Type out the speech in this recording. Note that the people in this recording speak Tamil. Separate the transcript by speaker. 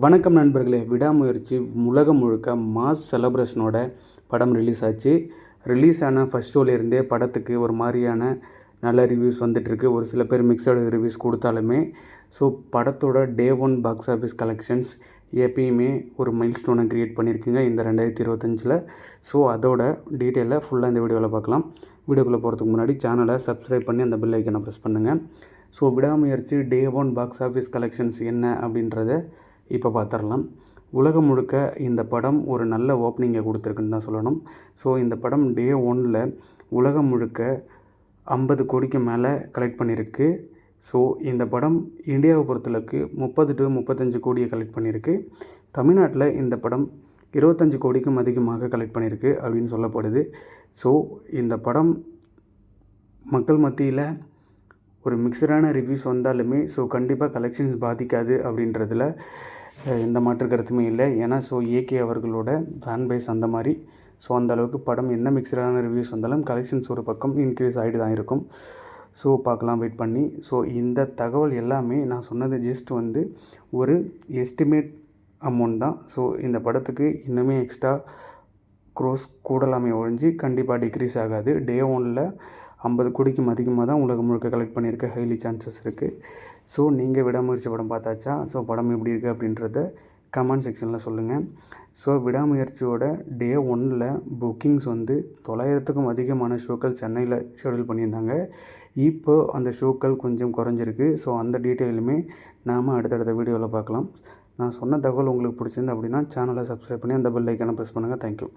Speaker 1: வணக்கம் நண்பர்களே. விடாமுயற்சி உலகம் முழுக்க மாஸ் செலப்ரேஷனோட படம் ரிலீஸ் ஆச்சு. ரிலீஸ் ஆன ஃபர்ஸ்ட் ஷோலேருந்தே படத்துக்கு ஒரு மாதிரியான நல்ல ரிவ்யூஸ் வந்துட்டுருக்கு. ஒரு சில பேர் மிக்சடு ரிவ்யூஸ் கொடுத்தாலுமே படத்தோட டே 1 பாக்ஸ் ஆஃபீஸ் கலெக்ஷன்ஸ் எப்பயுமே ஒரு மைல்ஸ்டோனை க்ரியேட் பண்ணியிருக்குங்க இந்த 2025. அதோட டீட்டெயிலை ஃபுல்லாக இந்த வீடியோவில் பார்க்கலாம். வீடியோக்குள்ளே போகிறதுக்கு முன்னாடி சேனலை சப்ஸ்கிரைப் பண்ணி அந்த பெல் ஐக்கனை ப்ரெஸ் பண்ணுங்கள். விடாமுயற்சி டே 1 பாக்ஸ் ஆஃபீஸ் கலெக்ஷன்ஸ் என்ன அப்படின்றத இப்போ பார்த்துடலாம். உலகம் முழுக்க இந்த படம் ஒரு நல்ல ஓப்பனிங்கை கொடுத்துருக்குன்னு தான் சொல்லணும். இந்த படம் டே 1ல் உலகம் முழுக்க 50 கோடிக்கு மேலே கலெக்ட் பண்ணியிருக்கு. இந்த படம் இந்தியாவை பொறுத்தளவுக்கு 30 to 35 கோடியை கலெக்ட் பண்ணியிருக்கு. தமிழ்நாட்டில் இந்த படம் 25 கோடிக்கும் அதிகமாக கலெக்ட் பண்ணியிருக்கு அப்படின்னு சொல்லப்படுது. இந்த படம் மக்கள் மத்தியில் ஒரு மிக்சடான ரிவ்யூஸ் வந்தாலுமே கண்டிப்பாக கலெக்ஷன்ஸ் பாதிக்காது அப்படின்றதுல எந்த மாற்று கருத்துமே இல்லை. ஏன்னா ஏகே அவர்களோட ஃபேன் பேஸ் அந்த மாதிரி. அந்த அளவுக்கு படம் என்ன மிக்சடான ரிவ்யூஸ் வந்தாலும் கலெக்ஷன்ஸ் ஒரு பக்கம் இன்க்ரீஸ் ஆகிட்டு தான் இருக்கும். பார்க்கலாம் வெயிட் பண்ணி. இந்த தகவல் எல்லாமே நான் சொன்னது ஜஸ்ட் ஒரு எஸ்டிமேட் அமௌண்ட் தான். இந்த படத்துக்கு இன்னுமே எக்ஸ்ட்ரா க்ரோஸ் கூடலாமே ஒழிஞ்சு கண்டிப்பாக டிக்ரீஸ் ஆகாது. டே 1ல் 50 கோடிக்கும் அதிகமாக தான் உலகம் முழுக்க கலெக்ட் பண்ணியிருக்க ஹைலி சான்சஸ் இருக்குது. நீங்கள் விடாமுயற்சி படம் பார்த்தாச்சா? படம் எப்படி இருக்குது அப்படின்றத கமெண்ட் செக்ஷனில் சொல்லுங்கள். விடாமுயற்சியோட டே 1ல் புக்கிங்ஸ் 900க்கும் அதிகமான ஷோக்கள் சென்னையில் ஷெடியூல் பண்ணியிருந்தாங்க. இப்போ அந்த ஷோக்கள் கொஞ்சம் குறைஞ்சிருக்கு. அந்த டீட்டெயிலுமே நாம் அடுத்தடுத்த வீடியோவில் பார்க்கலாம். நான் சொன்ன தகவல் உங்களுக்கு பிடிச்சிருந்து அப்படின்னா சேனலை சப்ஸ்கிரைப் பண்ணி அந்த பெல் ஐக்கானை ப்ரெஸ் பண்ணுங்கள். தேங்க்யூ.